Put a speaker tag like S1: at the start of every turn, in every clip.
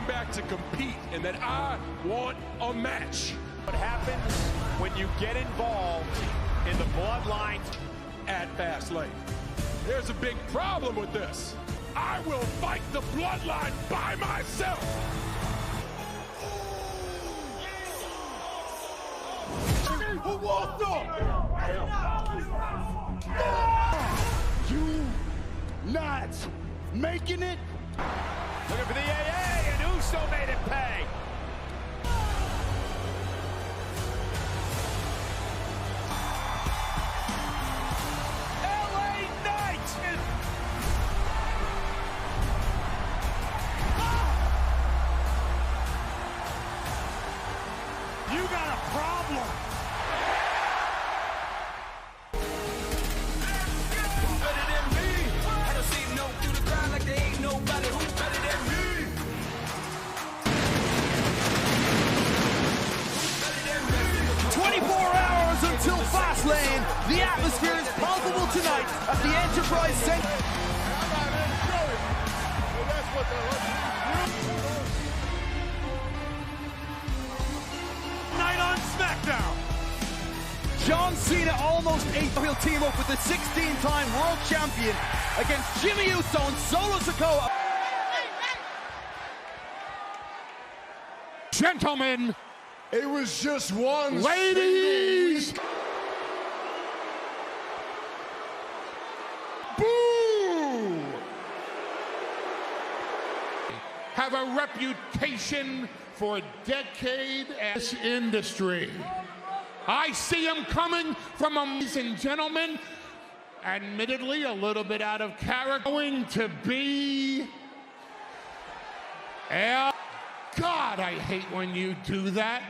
S1: back to compete and that I want a match.
S2: What happens when you get involved in the bloodline
S1: at Fastlane? There's a big problem with this. I will fight the bloodline by myself.
S3: Who walked off? You not making it?
S2: Looking for the AA, and Uso made it pay. LA Knight! You got a problem.
S4: Better than me. I don't see no through the crowd like there ain't nobody who's better than me.
S5: 24 hours until Fastlane. The atmosphere is palpable tonight at the Enterprise Center.
S2: Night on SmackDown.
S5: John Cena almost he'll team up with the 16-time world champion against Jimmy Uso and Solo Sikoa.
S1: Gentlemen,
S3: It was just one.
S1: ladies, boo! Have a reputation for a decade as industry. I see him coming from ladies and gentlemen, admittedly a little bit out of character, going to be God, I hate when you do that.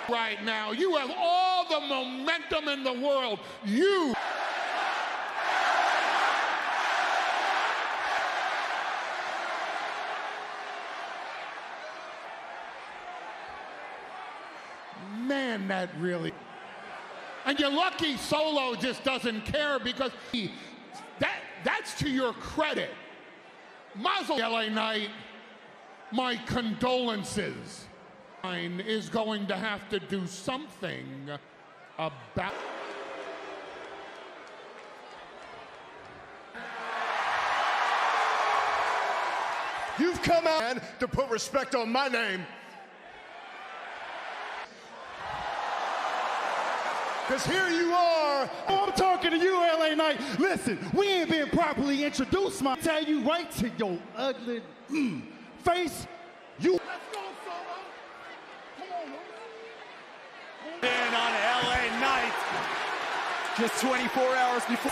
S1: Right now, you have all the momentum in the world. You. Man, that really. And you're lucky Solo just doesn't care because that's to your credit. Mazel LA Knight. My condolences. Mine is going to have to do something about.
S3: You've come out to put respect on my name. Because here you are.
S6: Oh, I'm talking to you, LA Knight. Listen, we ain't been properly introduced, man. Tell you right to your ugly face. You.
S3: Let's go, Solo. Come on,
S2: In on LA Knight.
S5: Just 24 hours before.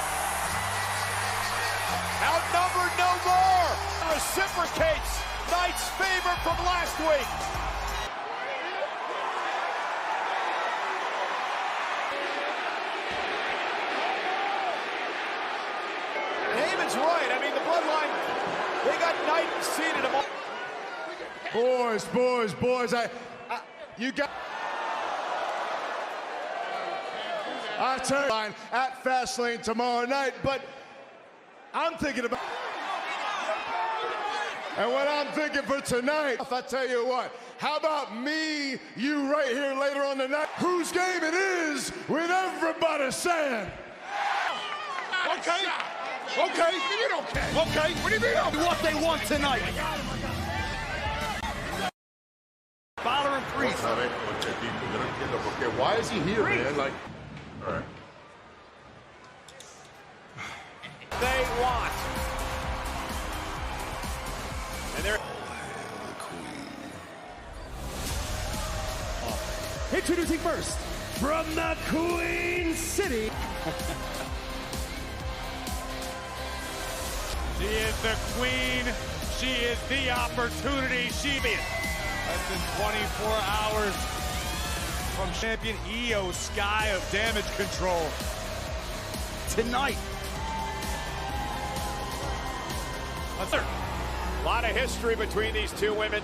S2: Outnumbered no more. Reciprocates Knight's favor from last week. Heyman's right. I mean, the bloodline, they got Knight seated among.
S3: Boys, you got. I turn line at Fastlane tomorrow night, but I'm thinking about. And what I'm thinking for tonight, I tell you what, how about me, you right here later on tonight, whose game it is, with everybody saying.
S1: Okay. You don't care.
S3: Okay.
S1: What do you mean?
S5: What they want tonight. Balor and Priest.
S3: Why is he here, man? Like, all right.
S2: They want. And they're
S6: Introducing first, from the Queen City.
S2: She is the queen. She is the opportunity. She is less than 24 hours from champion Io Sky of Damage Control.
S5: Tonight.
S2: A lot of history between these two women.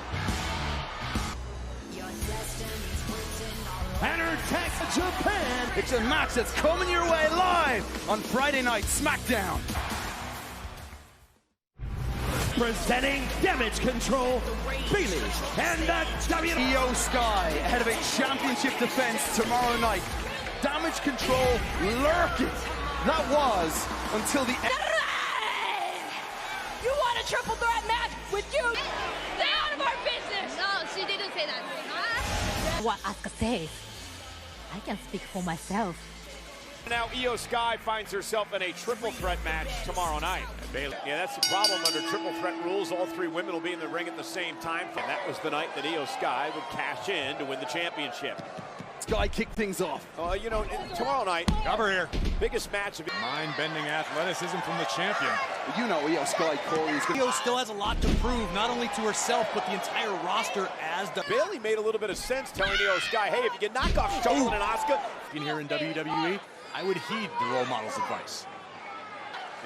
S5: And her attack to Japan. It's a match that's coming your way live on Friday night SmackDown. Presenting Damage Control, Bailey, and the Io Sky ahead of a championship defense tomorrow night. Damage Control lurking. That was until the end.
S7: You want a triple threat match with you? Stay out of our business!
S8: No, she didn't say that.
S7: What Asuka says, I can speak for myself.
S2: Now Io Sky finds herself in a triple threat match tomorrow night. Bailey, yeah, that's the problem under triple threat rules. All three women will be in the ring at the same time. And that was the night that Io Sky would cash in to win the championship.
S5: Sky kicked things off.
S2: You know, tomorrow night,
S9: Cover here.
S2: biggest match of
S9: Mind-bending athleticism from the champion.
S5: You know Io Sky, Corey, is
S10: Io still has a lot to prove, not only to herself, but the entire roster as the...
S2: Bailey made a little bit of sense telling Io Sky, hey, if you can knock off Charlotte and Asuka.
S9: In here in WWE, I would heed the role model's advice.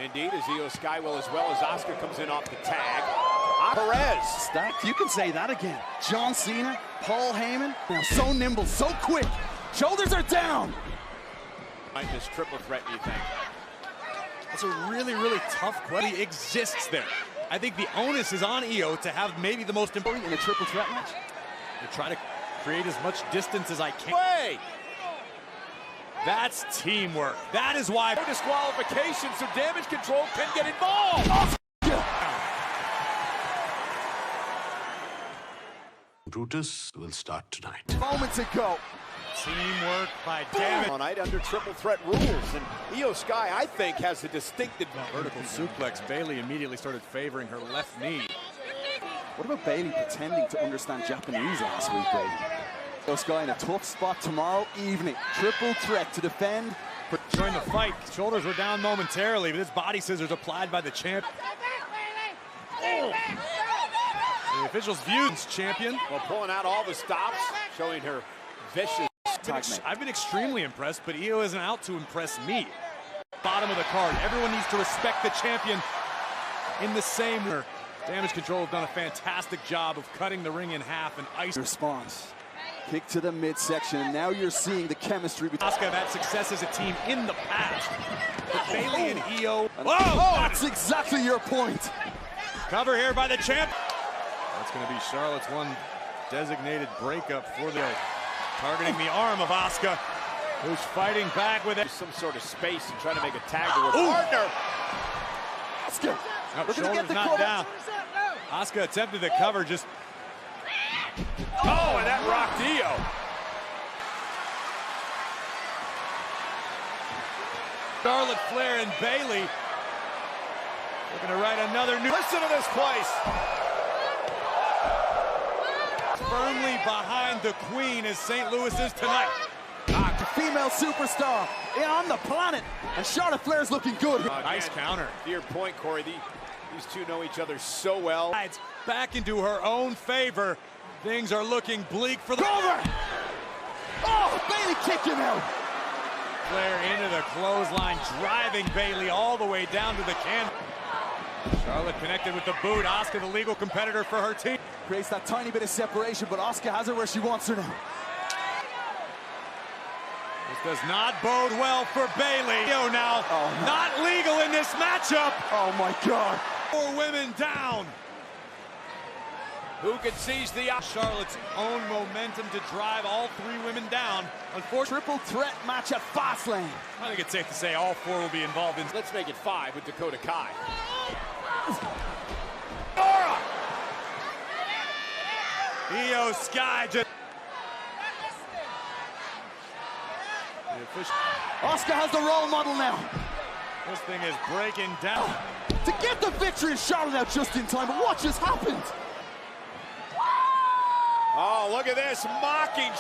S2: Indeed, as Io Sky will, as well as Asuka comes in off the tag. Perez.
S5: stacked. You can say that again. John Cena, Paul Heyman, now so nimble, so quick. Shoulders are down.
S2: This triple threat, do you think?
S9: That's a really, really tough question. He exists there. I think the onus is on Io to have maybe the most important
S5: In a triple threat match?
S9: to try to create as much distance as I can.
S2: Way!
S9: That's teamwork. That is why.
S2: No disqualification, so Damage Control can get involved.
S11: Brutus will start tonight.
S5: Moments ago.
S9: Teamwork by Damage.
S2: All night under triple threat rules, and Io Sky, I think, has a distinctive
S9: Vertical suplex. Bailey immediately started favoring her left knee.
S5: What about Bailey pretending to understand Japanese last week, Bailey? Io Sky in a tough spot tomorrow evening. Triple threat to defend.
S9: Join the fight. Shoulders were down momentarily, but this body scissors applied by the champ. Oh. The officials view this champion.
S2: Well, pulling out all the stops, showing her vicious.
S9: I've been extremely impressed, but Io isn't out to impress me. Bottom of the card. Everyone needs to respect the champion in the same way. Damage Control have done a fantastic job of cutting the ring in half and ice.
S5: Response. Kick to the midsection, and now you're seeing the chemistry between
S9: Asuka have had success as a team in the past. But Bailey and Io.
S5: Oh, that's exactly your point.
S9: Cover here by the champ. That's going to be Charlotte's one designated breakup for the targeting the arm of Asuka, who's fighting back with it.
S2: Some sort of space and trying to make a tag to her partner.
S5: Asuka.
S9: Nope, shoulders not down. Asuka attempted the cover, just.
S2: Oh, and that rocked Io.
S9: Charlotte Flair and Bailey looking to write another new.
S2: Listen to this place.
S9: Firmly behind the queen as St. Louis is tonight.
S5: The female superstar on the planet, and Charlotte Flair's looking good.
S9: Nice counter.
S2: To your point, Corey, these two know each other so well.
S9: It's back into her own favor. Things are looking bleak for the.
S5: Over! Oh, Bailey kicking out.
S9: Flair into the clothesline, driving Bailey all the way down to the can. Charlotte connected with the boot. Asuka, the legal competitor for her team.
S5: Creates that tiny bit of separation, but Asuka has her where she wants her now.
S9: This does not bode well for Bailey. Io now not legal in this matchup.
S5: Oh my God.
S9: 4 women down.
S2: Who can seize the
S9: Charlotte's own momentum to drive all 3 women down. Unfortunately,
S5: Triple threat match at Fastlane.
S9: I think it's safe to say all 4 will be involved in.
S2: Let's make it 5 with Dakota Kai.
S9: Io Sky just.
S5: Asuka has the role model now.
S9: This thing is breaking down.
S5: To get the victory, Charlotte out just in time, but what just happened?
S2: Oh, look at this, mocking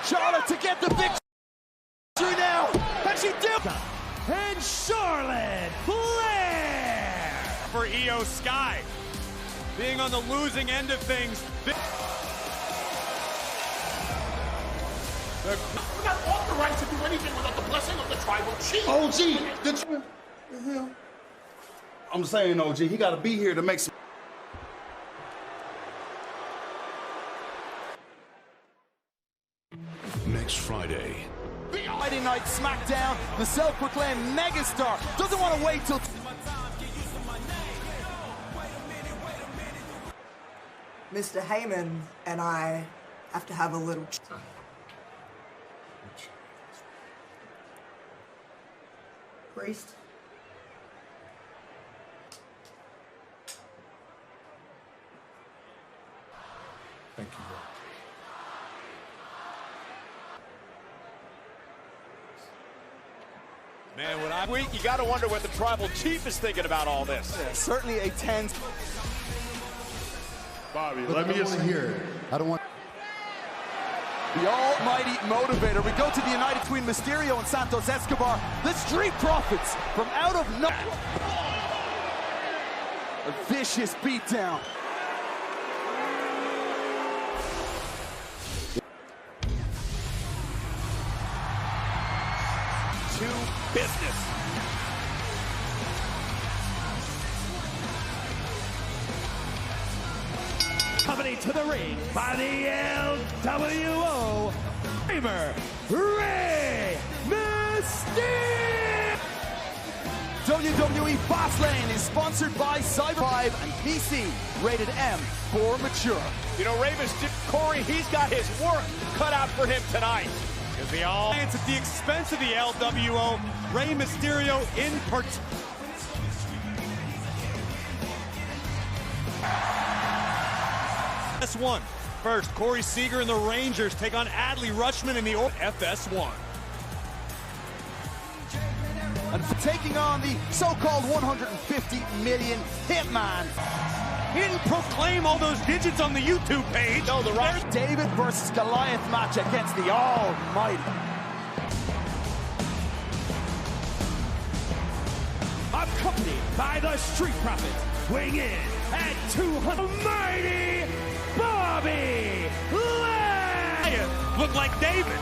S5: Charlotte to get the victory now. And she did.
S10: And Charlotte Flair!
S9: For Io Sky, being on the losing end of things.
S1: We're not authorized to do anything without the blessing of the tribal chief.
S6: OG, I'm saying, OG, he got to be here to make some.
S11: Next Friday.
S5: Friday Night SmackDown, the self-proclaimed megastar doesn't want to wait till
S8: Mr. Heyman and I have to have a little Priest.
S3: Thank you, bro.
S2: Man, when I'm weak, you got to wonder what the tribal chief is thinking about all this.
S5: Yeah, certainly a tense.
S3: Bobby, let me just hear. I don't want.
S5: The almighty motivator. We go to the United between Mysterio and Santos Escobar. The Street Profits from out of nowhere. A vicious beatdown.
S2: To business.
S12: Coming to the ring by the LWO, Rey Mysterio!
S5: WWE Fastlane is sponsored by Cyber 5 and PC, rated M for mature.
S2: You know, Rey Mysterio, Corey, he's got his work cut out for him tonight.
S9: Is the alliance at the expense of the LWO, Rey Mysterio in particular. FS1. First, Corey Seager and the Rangers take on Adley Rutschman in the FS1.
S5: And taking on the so-called 150 million Hitman.
S9: He didn't proclaim all those digits on the YouTube page.
S2: No, the right.
S5: David versus Goliath match against the Almighty.
S12: Accompanied by the Street Profits, weighing in at 200, Mighty Bobby Lashley.
S9: Look like David.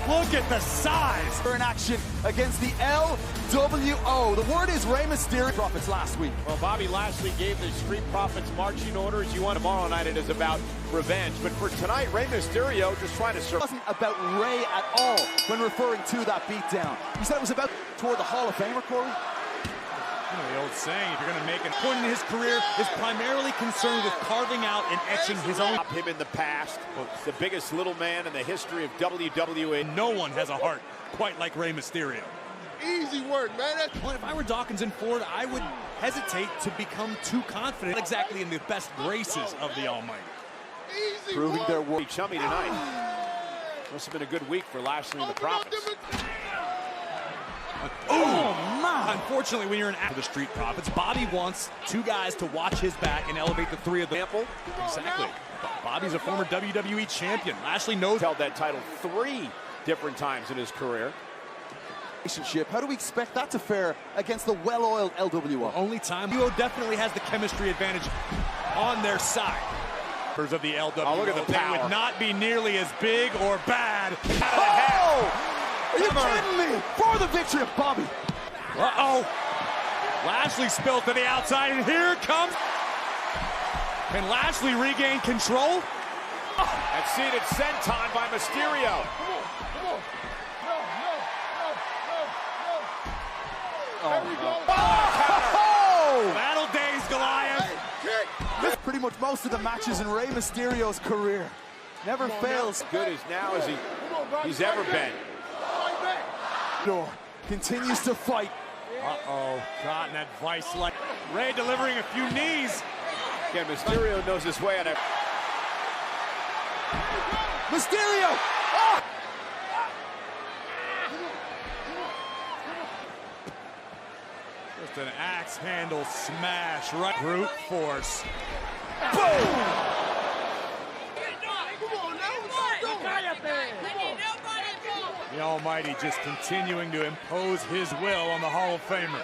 S9: Look at the size.
S5: In action against the LWO. The word is Rey Mysterio Profits last week.
S2: Well, Bobby Lashley gave the Street Profits marching orders. You want tomorrow night, it is about revenge. But for tonight, Rey Mysterio just trying to
S5: It wasn't about Rey at all when referring to that beatdown. He said it was about toward the Hall of Famer, Corey.
S9: You know the old saying, if you're going to make a point in his career, is primarily concerned with carving out and etching his own.
S2: Him in the past, the biggest little man in the history of WWE.
S9: No one has a heart quite like Rey Mysterio.
S3: Easy work, man.
S9: Well, if I were Dawkins and Ford, I would hesitate to become too confident. Not exactly in the best graces of the Almighty.
S3: Easy
S2: Proving
S3: work.
S2: their work. Chummy tonight. Must have been a good week for Lashley and the Profits.
S9: Oh, man. Unfortunately, when you're in the Street Profits, Bobby wants two guys to watch his back and elevate the three of them. Exactly. Bobby's a former WWE champion. Lashley knows.
S2: Held that title 3 different times in his career.
S5: Relationship. How do we expect that to fare against the well-oiled LWO?
S9: Only time. Duo definitely has the chemistry advantage on their side. Of the LWO,
S2: oh, look at the power.
S9: They would not be nearly as big or bad.
S5: Oh! Are you kidding me? For the victory of Bobby.
S9: Uh-oh. Lashley spilled to the outside, and here comes. Can Lashley regain control?
S2: And seated senton by Mysterio.
S5: Oh!
S9: Battle days, Goliath.
S5: This is pretty much most of the matches in Rey Mysterio's career. Never fails.
S2: Good as now as he's ever been.
S5: Continues to fight.
S9: Uh-oh, caught in that vice like Rey delivering a few knees.
S2: Again, Mysterio knows his way on it.
S5: Mysterio! Oh!
S9: Just an axe handle smash, right? Brute force.
S5: Boom!
S9: The Almighty just continuing to impose his will on the Hall of Famer.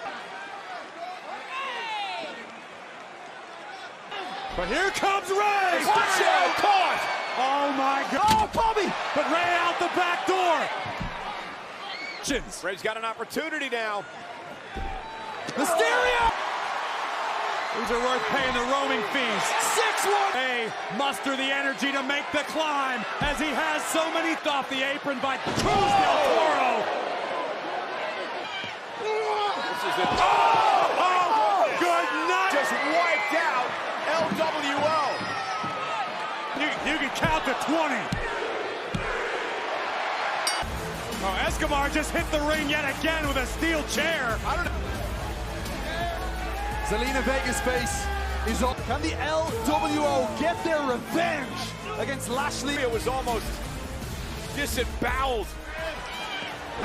S9: But here comes Rey!
S2: Watch out! Caught!
S9: Oh my God!
S5: Oh, Bobby!
S9: But Rey out the back door!
S2: Rey's got an opportunity now.
S5: Mysterio!
S9: These are worth paying the roaming fees.
S5: 6-1!
S9: Rey muster the energy to make the climb as he has so many off the apron by Cruz del Toro.
S2: This is it.
S9: Oh, good night!
S2: Just wiped out LWO.
S9: You can count to 20. Oh, Escobar just hit the ring yet again with a steel chair. I don't know.
S5: Zelina Vega's face is up. Can the LWO get their revenge against Lashley?
S2: It was almost disemboweled.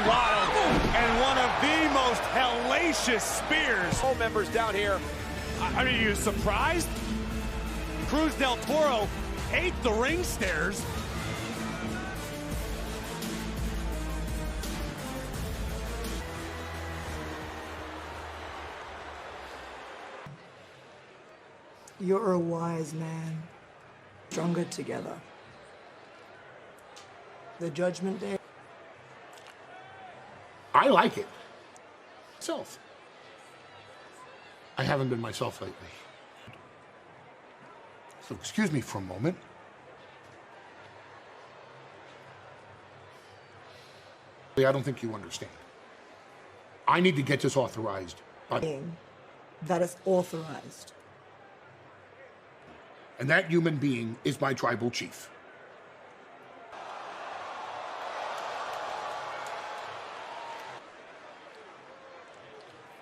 S9: Wild. And one of the most hellacious spears.
S2: All members down here.
S9: I mean, are you surprised? Cruz del Toro ate the ring stairs.
S8: You're a wise man. Stronger together. The Judgment Day.
S1: I like it. Self. I haven't been myself lately. So excuse me for a moment. I don't think you understand. I need to get this authorized.
S8: That is authorized.
S1: And that human being is my tribal chief.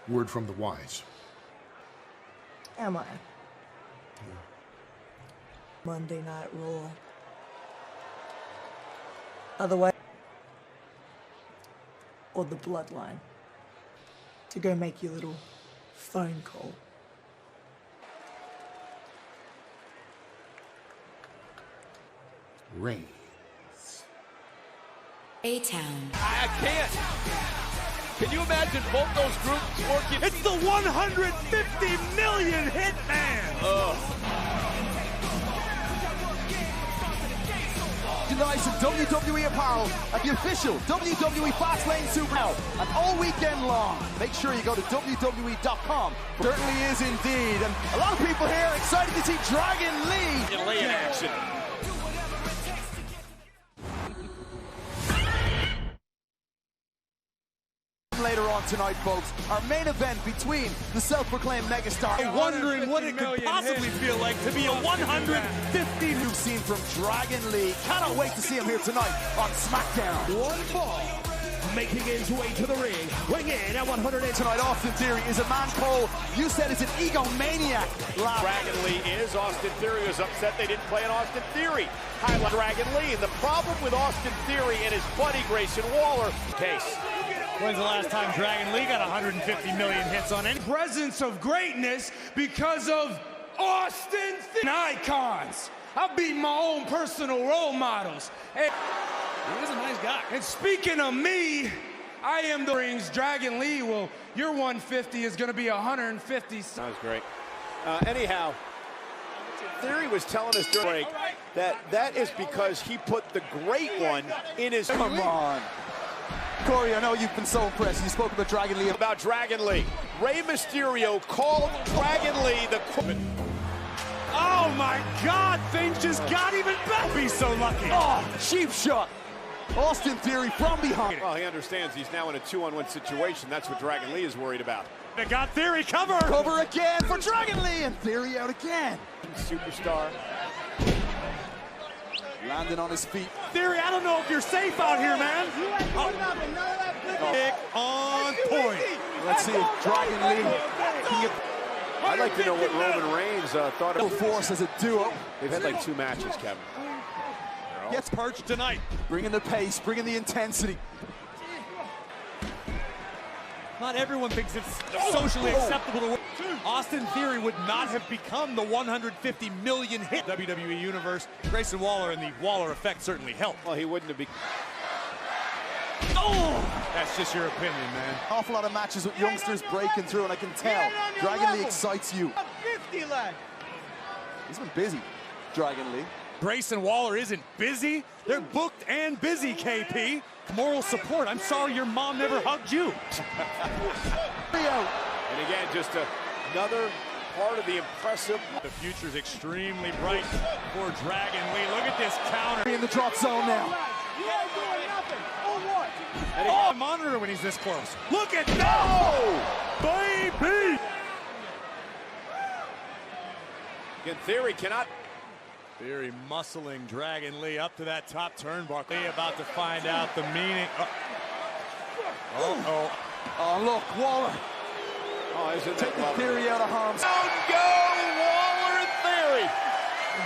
S1: Word from the wise.
S8: Am I? Monday Night Raw. Otherwise, or the Bloodline, to go make your little phone call.
S1: Reigns.
S7: A-Town.
S2: I can't. Can you imagine both those groups working?
S9: It's the 150 million Hitman.
S5: Tonight, some WWE apparel at the official WWE Fastlane Super Bowl, and all weekend long. Make sure you go to WWE.com. Certainly is indeed, and a lot of people here excited to see Dragon Lee
S2: Lay in action.
S5: Later on tonight, folks, our main event between the self-proclaimed megastar.
S9: I'm wondering what it could possibly feel like to be a 150
S5: you've seen from Dragon Lee. Cannot wait to see him here tonight on SmackDown.
S12: One fall, making his way to the ring, weighing in at 100.
S5: Tonight, Austin Theory is a man Cole, you said is an egomaniac.
S2: Dragon Lee is. Austin Theory was upset they didn't play an Austin Theory. Highlight Dragon Lee. And the problem with Austin Theory and his buddy Grayson Waller case.
S9: When's the last time Dragon Lee got 150 million hits on any
S6: Presence of greatness because of Austin icons. I've beaten my own personal role models. And
S9: he was a nice guy.
S6: And speaking of me, I am the rings. Dragon Lee will, your 150 is going to be 150.
S2: That was great. Anyhow, Theory was telling us during break that is because he put the great one in his...
S5: Come on. Corey, I know you've been so impressed. You spoke about Dragon Lee.
S2: About Dragon Lee. Rey Mysterio called Dragon Lee the...
S9: Oh my God, things just got even better. He's so lucky.
S5: Oh, cheap shot. Austin Theory from behind.
S2: Well, he understands he's now in a 2-on-1 situation. That's what Dragon Lee is worried about.
S9: They got Theory covered.
S5: Cover again for Dragon Lee, and Theory out again.
S2: Superstar.
S5: Landing on his feet.
S9: Theory, I don't know if you're safe out here, man. Pick on point.
S5: Let's see if Dragon Lee can get...
S2: I'd like to know what Roman Reigns thought of
S5: Force as a duo.
S2: They've had like 2 matches, Kevin.
S9: Gets perched tonight.
S5: Bringing the pace, bringing the intensity.
S9: Not everyone thinks it's socially acceptable to work. Austin Theory would not have become the 150 million hit WWE Universe. Grayson Waller and the Waller effect certainly helped.
S2: Well, he wouldn't have been.
S9: Oh! That's just your opinion, man.
S5: An awful lot of matches with youngsters breaking through, and I can tell Dragon Lee excites you.
S12: 50 left.
S5: He's been busy, Dragon Lee.
S9: Grayson Waller isn't busy. They're booked and busy, KP. Moral support. I'm sorry your mom never hugged you.
S2: And again, just another part of the impressive.
S9: The future's extremely bright for Dragon Lee. Look at this counter.
S5: In the drop zone now.
S9: Oh, monitor when he's this close. Look at that! Baby!
S2: Again, Theory cannot
S9: Theory muscling Dragon Lee up to that top turnbuckle. Lee about to find out the meaning.
S5: Oh, look, Waller.
S2: Oh, isn't
S5: Take the Theory out of harm's.
S2: Down go Waller and Theory.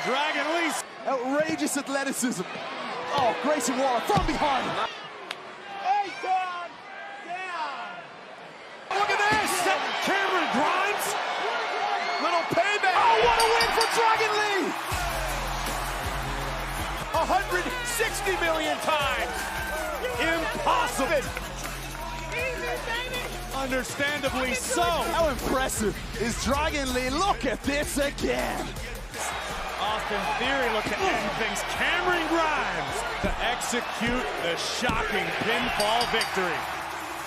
S9: Dragon Lee's
S5: outrageous athleticism. Oh, Grayson Waller from behind.
S12: Hey, down!
S9: Look at this! Cameron Grimes.
S2: Little payback.
S5: Oh, what a win for Dragon Lee!
S2: 160 million times.
S9: Impossible. Understandably so.
S5: How impressive is Dragon Lee? Look at this again.
S9: Austin Theory look to end things. Cameron Grimes to execute the shocking pinfall victory.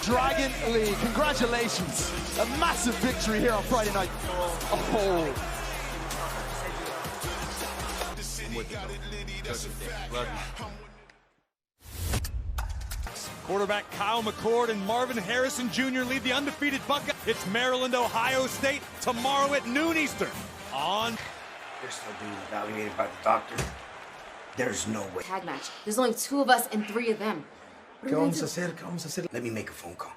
S5: Dragon Lee, congratulations. A massive victory here on Friday night. Oh.
S9: Quarterback Kyle McCord and Marvin Harrison Jr. lead the undefeated Buckeyes. It's Maryland, Ohio State tomorrow at noon Eastern on.
S13: They're still being evaluated by the doctor. There's no way.
S14: Tag match. There's only 2 of us and 3 of them.
S13: ¿Qué vamos a hacer? Let me make a phone call.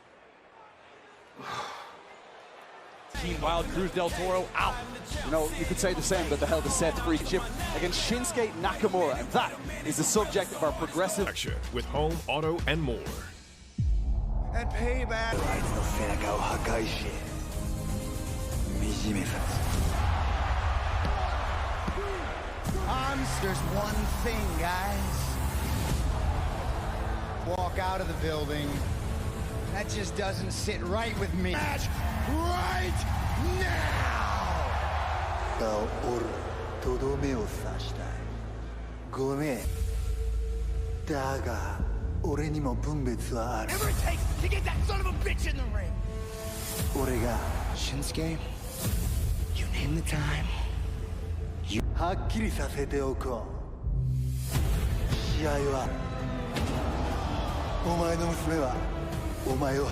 S9: Team Wild Cruz Del Toro out.
S5: You know, you could say the same about the hell to set free chip against Shinsuke Nakamura, and that is the subject of our progressive
S11: action with home, auto, and more.
S13: And payback.
S6: There's one thing, guys. Walk out of the building. That just doesn't sit right with me. Match right now!
S12: Whatever it takes to get that son of a bitch in the ring.
S6: Shinsuke, you name the time. はっきりさせておこう。試合はお前の娘はお前を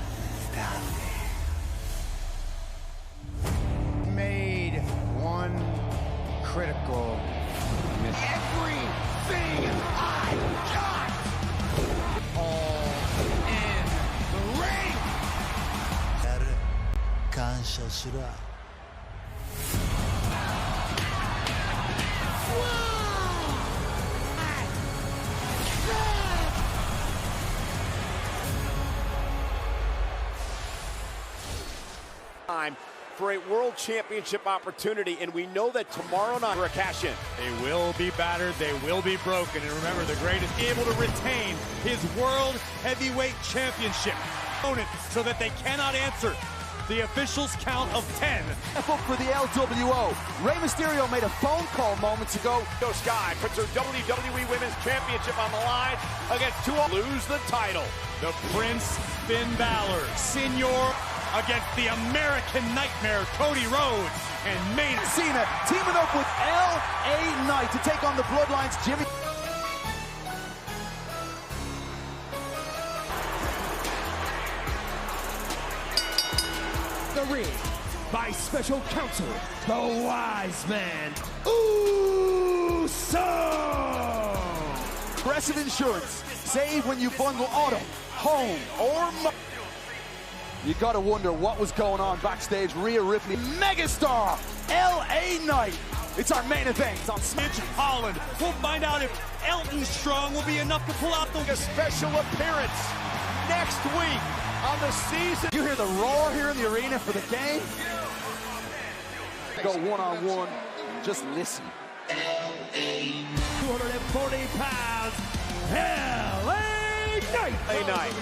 S6: made one critical mistake. Everything I got all in the ring. 感謝しろ。
S2: Time for a world championship opportunity, and we know that tomorrow night for a cash-in.
S9: They will be battered, they will be broken, and remember, the great is able to retain his world heavyweight championship opponent so that they cannot answer. The officials count of 10.
S5: Step up for the LWO. Rey Mysterio made a phone call moments ago.
S2: Io Sky puts her WWE Women's Championship on the line against 2 lose the title.
S9: The Prince Finn Balor, Senior, against the American Nightmare, Cody Rhodes, and Main
S5: Cena teaming up with LA Knight to take on the Bloodlines. Jimmy.
S12: The ring by special counsel, the wise man, Uso.
S5: Progressive Insurance. Save when you bundle auto, home, or motor. You gotta wonder what was going on backstage. Rhea Ripley, megastar, LA Knight. It's our main event. It's on
S9: Mitch Holland. We'll find out if Elton Strong will be enough to pull out
S2: a special appearance next week on the season.
S5: You hear the roar here in the arena for the game? Go one-on-one, just listen.
S12: 240 pounds, LA Knight.
S2: LA Knight.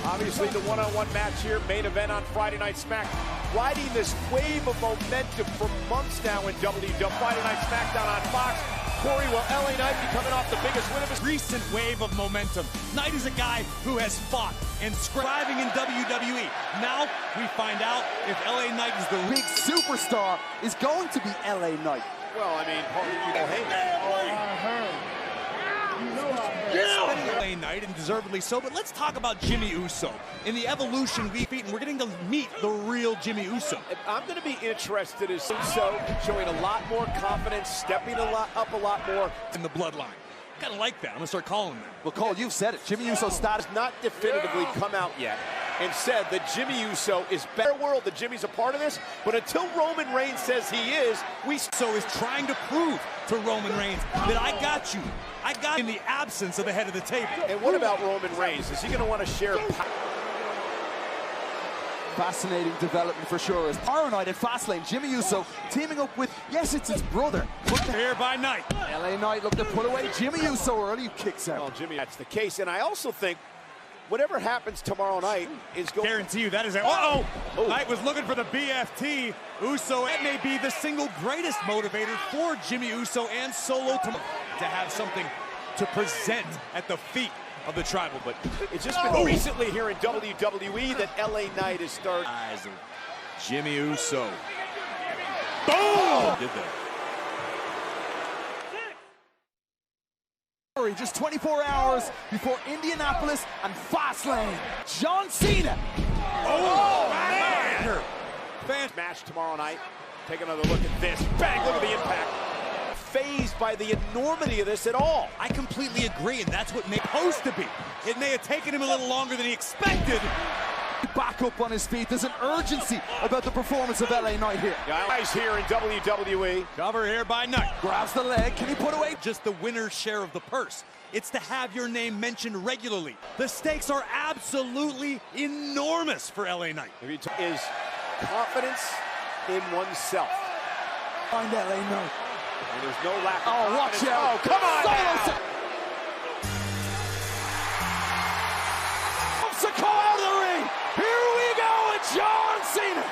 S2: Obviously the one-on-one match here, main event on Friday Night Smack. Riding this wave of momentum for months now in WWE. Friday Night SmackDown on Fox. Corey, will LA Knight be coming off the biggest win of his
S9: recent wave of momentum? Knight is a guy who has fought and striving in WWE. Now we find out if LA Knight is the
S5: big superstar is going to be LA Knight.
S2: Well, I mean, hey.
S10: LA Knight, and deservedly so, but let's talk about Jimmy Uso. In the evolution we've beaten, we're getting to meet the real Jimmy Uso.
S2: I'm going to be interested as Uso showing a lot more confidence, stepping up a lot more
S10: in the bloodline. Kind of like that. I'm going to start calling him that.
S5: Well, Cole, you've said it. Jimmy Uso's status
S2: not definitively come out yet and said that Jimmy Uso is better world, that Jimmy's a part of this, but until Roman Reigns says he is,
S10: Uso is trying to prove to Roman Reigns that I got you. I got you in the absence of the head of the table.
S2: And what about Roman Reigns? Is he going to want to share power?
S5: Fascinating development for sure. As tomorrow night at Fastlane, Jimmy Uso teaming up with, yes, it's his brother.
S10: Here by Knight.
S5: LA Knight look to put away Jimmy Uso early, kicks out.
S2: Well, Jimmy, that's the case. And I also think whatever happens tomorrow night is going.
S10: Guarantee you that is. Uh-oh! Knight was looking for the BFT. Uso, that may be the single greatest motivator for Jimmy Uso and Solo to have something to present at the feet of the tribal, but
S2: it's just been recently here in WWE that LA Knight has started.
S10: Eyes of Jimmy Uso. Boom! Did that.
S5: Just 24 hours before Indianapolis and Fastlane. John Cena.
S2: Oh man! Fan match tomorrow night. Take another look at this. Bang! Look at the impact. Fazed by the enormity of this at all.
S10: I completely agree, and that's what may supposed to be. It may have taken him a little longer than he expected.
S5: Back up on his feet. There's an urgency about the performance of LA Knight here.
S2: Guys here in WWE.
S10: Cover here by Knight.
S5: Grabs the leg. Can he put away?
S10: Just the winner's share of the purse. It's to have your name mentioned regularly. The stakes are absolutely enormous for LA Knight.
S2: Is confidence in oneself.
S5: Find LA Knight.
S2: And there's no lack of
S5: confidence. Watch out.
S2: Oh, come on now.
S5: Mexico out of the ring. Here we go with John Cena.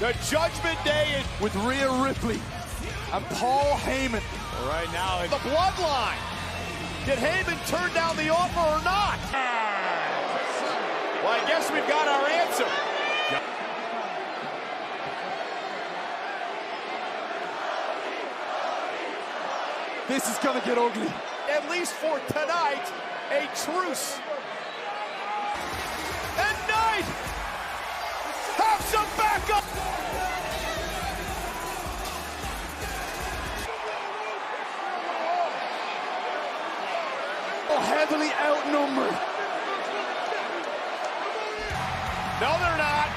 S2: The Judgment Day is
S5: with Rhea Ripley and Paul Heyman.
S10: Right now,
S2: the Bloodline. Did Heyman turn down the offer or not? Well, I guess we've got our answer.
S5: This is gonna get ugly.
S2: At least for tonight, a truce. And Knight have some backup.
S5: Oh, heavily outnumbered.
S2: No, they're not.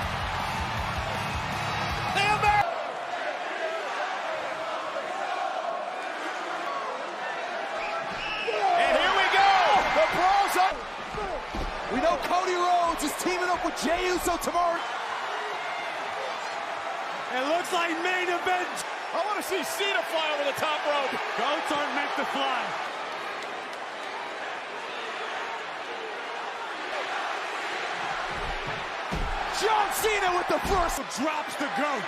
S2: And here we go. The brawl's up.
S5: We know Cody Rhodes is teaming up with Jey Uso tomorrow.
S10: It looks like main event.
S2: I want to see Cena fly over the top rope.
S10: Goats aren't meant to fly.
S5: John Cena with the first.
S10: Drops the goat.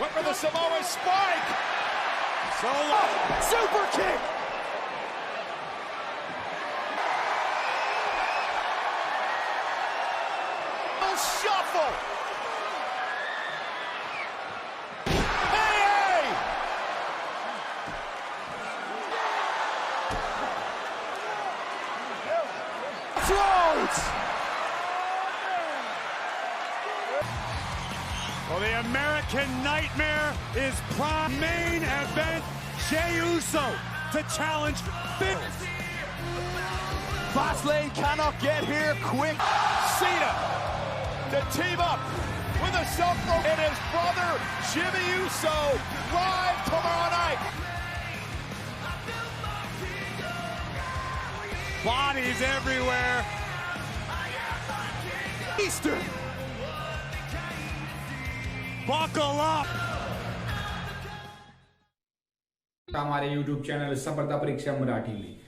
S2: Went for the Samoa spike.
S10: Solo.
S5: Super kick.
S2: Shuffle. Hey!
S5: Rhodes.
S10: Well, the American Nightmare is prime. Main event, Jey Uso to challenge Finn.
S5: Fastlane cannot get here quick.
S2: Cena to team up with a self-pro and his brother Jimmy Uso live tomorrow night.
S10: Bodies everywhere.
S5: Easter.
S10: Buckle up.
S15: हमारे YouTube channel स्पर्धा परीक्षा मराठी में